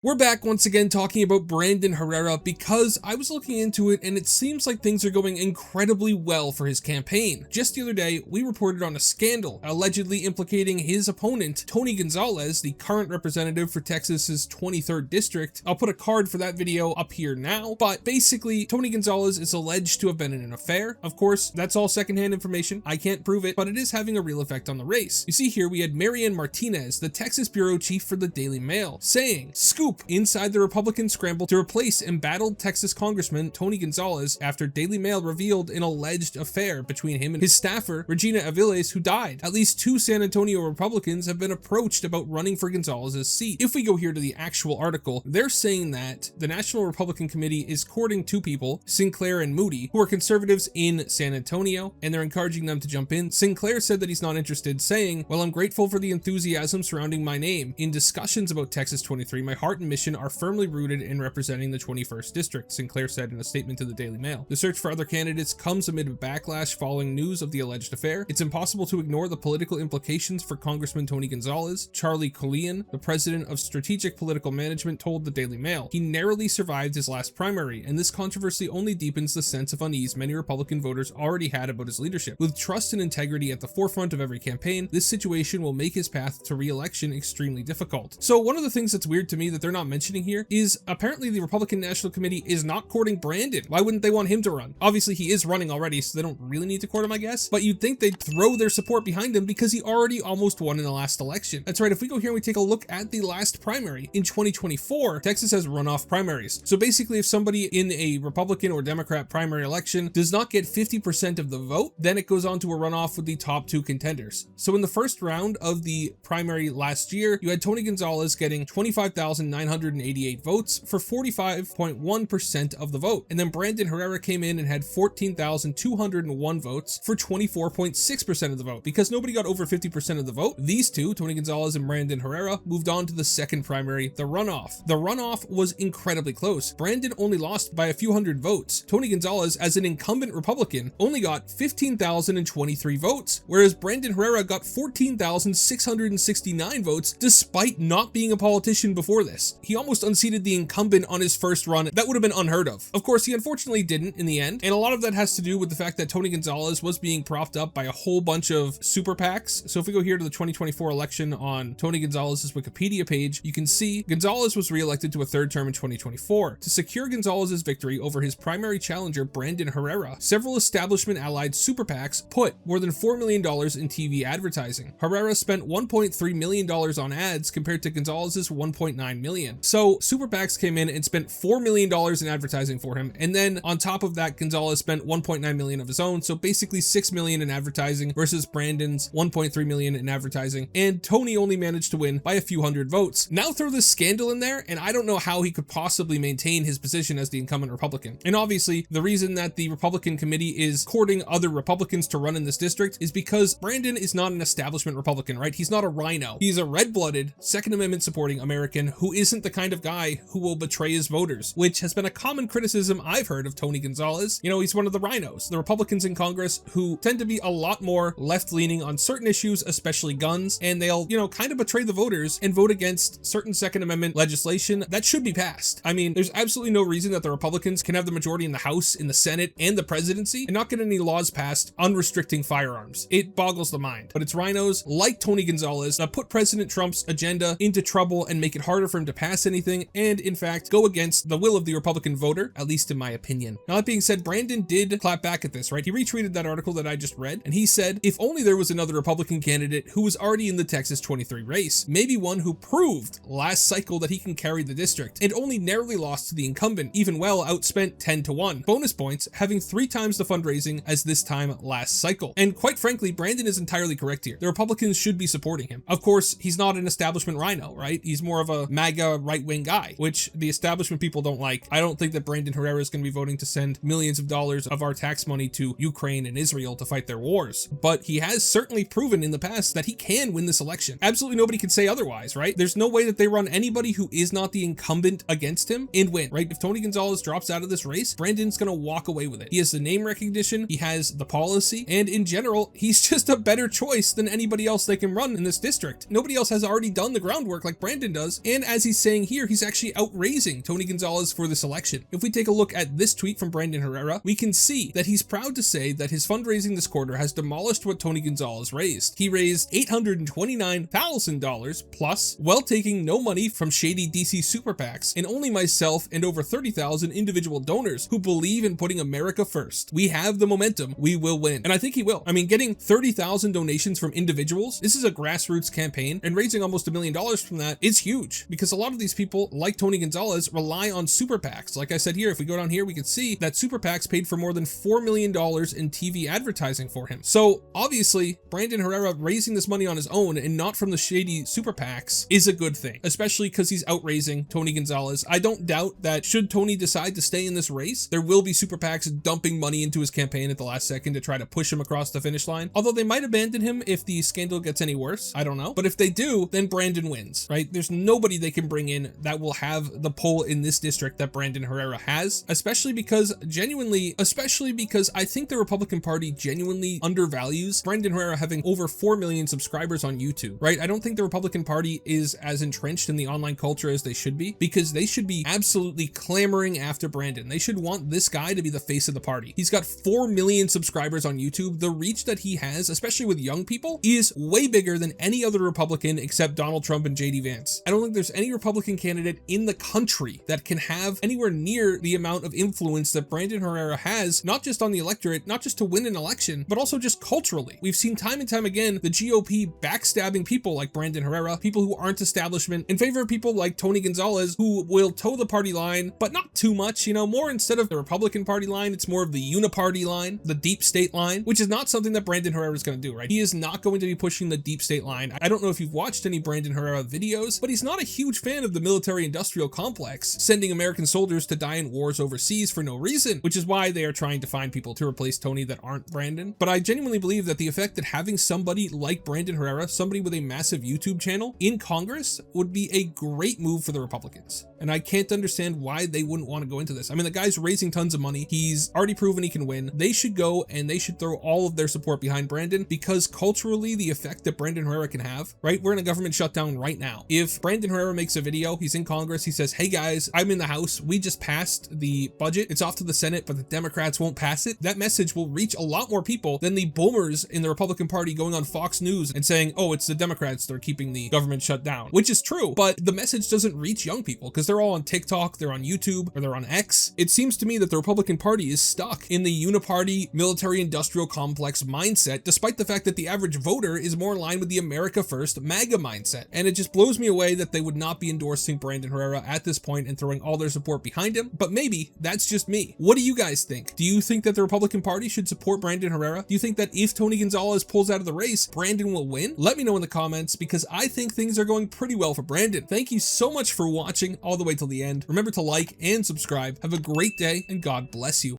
We're back once again talking about Brandon Herrera because I was looking into it and it seems like things are going incredibly well for his campaign. Just the other day, we reported on a scandal allegedly implicating his opponent, Tony Gonzalez, the current representative for Texas's 23rd district. I'll put a card for that video up here now, but basically, Tony Gonzalez is alleged to have been in an affair. Of course, that's all secondhand information. I can't prove it, but it is having a real effect on the race. You see here, we had Marianne Martinez, the Texas bureau chief for the Daily Mail, saying, "Scoop inside the Republican scramble to replace embattled Texas Congressman Tony Gonzalez after Daily Mail revealed an alleged affair between him and his staffer, Regina Aviles, who died. At least 2 San Antonio Republicans have been approached about running for Gonzalez's seat." If we go here to the actual article, they're saying that the National Republican Committee is courting 2 people, Sinclair and Moody, who are conservatives in San Antonio, and they're encouraging them to jump in. Sinclair said that he's not interested, saying, "Well, I'm grateful for the enthusiasm surrounding my name. In discussions about Texas 23, my heart and mission are firmly rooted in representing the 21st district," Sinclair said in a statement to the Daily Mail. The search for other candidates comes amid a backlash following news of the alleged affair. "It's impossible to ignore the political implications for Congressman Tony Gonzalez," Charlie Collian, the president of Strategic Political Management, told the Daily Mail. "He narrowly survived his last primary, and this controversy only deepens the sense of unease many Republican voters already had about his leadership. With trust and integrity at the forefront of every campaign, this situation will make his path to re-election extremely difficult." So one of the things that's weird to me that they're not mentioning here is apparently the Republican National Committee is not courting Brandon. Why wouldn't they want him to run? Obviously he is running already, so they don't really need to court him, I guess, but you'd think they'd throw their support behind him because he already almost won in the last election. That's right, if we go here and we take a look at the last primary in 2024, Texas has runoff primaries. So basically if somebody in a Republican or Democrat primary election does not get 50% of the vote, then it goes on to a runoff with the top 2 contenders. So in the first round of the primary last year, you had Tony Gonzalez getting 25,988 votes for 45.1% of the vote. And then Brandon Herrera came in and had 14,201 votes for 24.6% of the vote. Because nobody got over 50% of the vote, these two, Tony Gonzalez and Brandon Herrera, moved on to the second primary, the runoff. The runoff was incredibly close. Brandon only lost by a few hundred votes. Tony Gonzalez, as an incumbent Republican, only got 15,023 votes, whereas Brandon Herrera got 14,669 votes despite not being a politician before this. He almost unseated the incumbent on his first run. That would have been unheard of. Of course, he unfortunately didn't in the end, and a lot of that has to do with the fact that Tony Gonzalez was being propped up by a whole bunch of super PACs. So if we go here to the 2024 election on Tony Gonzalez's Wikipedia page, you can see Gonzalez was reelected to a 3rd term in 2024. To secure Gonzalez's victory over his primary challenger, Brandon Herrera, several establishment-allied super PACs put more than $4 million in TV advertising. Herrera spent $1.3 million on ads compared to Gonzalez's $1.9 million. So super PACs came in and spent $4 million in advertising for him, and then on top of that, Gonzalez spent $1.9 million of his own, so basically $6 million in advertising versus Brandon's $1.3 million in advertising, and Tony only managed to win by a few hundred votes. Now throw this scandal in there, and I don't know how he could possibly maintain his position as the incumbent Republican. And obviously, the reason that the Republican committee is courting other Republicans to run in this district is because Brandon is not an establishment Republican, right? He's not a rhino. He's a red-blooded, Second Amendment supporting American who isn't the kind of guy who will betray his voters, which has been a common criticism I've heard of Tony Gonzalez. You know, he's one of the rhinos, the Republicans in Congress who tend to be a lot more left-leaning on certain issues, especially guns, and they'll, you know, kind of betray the voters and vote against certain Second Amendment legislation that should be passed. I mean, there's absolutely no reason that the Republicans can have the majority in the House, in the Senate, and the presidency and not get any laws passed unrestricting firearms. It boggles the mind. But it's rhinos like Tony Gonzalez that put President Trump's agenda into trouble and make it harder for him to pass anything, and in fact go against the will of the Republican voter, at least in my opinion. Now that being said, Brandon did clap back at this, right? He retweeted that article that I just read, and he said, "If only there was another Republican candidate who was already in the Texas 23 race, maybe one who proved last cycle that he can carry the district, and only narrowly lost to the incumbent, even well outspent 10-1. Bonus points, having 3 times the fundraising as this time last cycle." And quite frankly, Brandon is entirely correct here. The Republicans should be supporting him. Of course, he's not an establishment rhino, right? He's more of a MAGA right-wing guy, which the establishment people don't like. I don't think that Brandon Herrera is going to be voting to send millions of dollars of our tax money to Ukraine and Israel to fight their wars. But he has certainly proven in the past that he can win this election. Absolutely nobody can say otherwise, right? There's no way that they run anybody who is not the incumbent against him and win, right? If Tony Gonzalez drops out of this race, Brandon's going to walk away with it. He has the name recognition, he has the policy, and in general, he's just a better choice than anybody else they can run in this district. Nobody else has already done the groundwork like Brandon does, and as he's he's saying here, he's actually outraising Tony Gonzalez for this election. If we take a look at this tweet from Brandon Herrera, we can see that he's proud to say that his fundraising this quarter has demolished what Tony Gonzalez raised. He raised $829,000 plus, while taking no money from shady DC super PACs, and only myself and over 30,000 individual donors who believe in putting America first. We have the momentum, we will win. And I think he will. I mean, getting 30,000 donations from individuals, this is a grassroots campaign, and raising almost $1 million from that is huge, because a lot of these people, like Tony Gonzalez, rely on super PACs. Like I said here, if we go down here, we can see that super PACs paid for more than $4 million in TV advertising for him. So obviously, Brandon Herrera raising this money on his own and not from the shady super PACs is a good thing, especially because he's outraising Tony Gonzalez. I don't doubt that should Tony decide to stay in this race, there will be super PACs dumping money into his campaign at the last second to try to push him across the finish line. Although they might abandon him if the scandal gets any worse. I don't know. But if they do, then Brandon wins, right? There's nobody they can bring in that will have the pull in this district that Brandon Herrera has, especially because I think the Republican Party genuinely undervalues Brandon Herrera having over 4 million subscribers on YouTube, right? I don't think the Republican Party is as entrenched in the online culture as they should be, because they should be absolutely clamoring after Brandon. They should want this guy to be the face of the party. He's got 4 million subscribers on YouTube. The reach that he has, especially with young people, is way bigger than any other Republican except Donald Trump and JD Vance. I don't think there's any Republican candidate in the country that can have anywhere near the amount of influence that Brandon Herrera has, not just on the electorate, not just to win an election, but also just culturally. We've seen time and time again the GOP backstabbing people like Brandon Herrera, people who aren't establishment, in favor of people like Tony Gonzalez, who will toe the party line, but not too much, you know, more instead of the Republican Party line, it's more of the uniparty line, the deep state line, which is not something that Brandon Herrera is going to do, right? He is not going to be pushing the deep state line. I don't know if you've watched any Brandon Herrera videos, but he's not a huge fan of the military-industrial complex, sending American soldiers to die in wars overseas for no reason, which is why they are trying to find people to replace Tony that aren't Brandon. But I genuinely believe that the effect that having somebody like Brandon Herrera, somebody with a massive YouTube channel in Congress, would be a great move for the Republicans. And I can't understand why they wouldn't want to go into this. I mean, the guy's raising tons of money. He's already proven he can win. They should go and they should throw all of their support behind Brandon, because culturally, the effect that Brandon Herrera can have, right? We're in a government shutdown right now. If Brandon Herrera makes a video, he's in Congress, he says, hey guys, I'm in the House. We just passed the budget. It's off to the Senate, but the Democrats won't pass it. That message will reach a lot more people than the boomers in the Republican Party going on Fox News and saying, oh, it's the Democrats that are keeping the government shut down, which is true, but the message doesn't reach young people because they're all on TikTok, they're on YouTube, or they're on X. It seems to me that the Republican Party is stuck in the uniparty military-industrial complex mindset, despite the fact that the average voter is more in line with the America First MAGA mindset. And it just blows me away that they would not be endorsing Brandon Herrera at this point and throwing all their support behind him. But maybe that's just me. What do you guys think? Do you think that the Republican Party should support Brandon Herrera? Do you think that if Tony Gonzalez pulls out of the race, Brandon will win? Let me know in the comments, because I think things are going pretty well for Brandon. Thank you so much for watching all the way till the end. Remember to like and subscribe. Have a great day, and God bless you.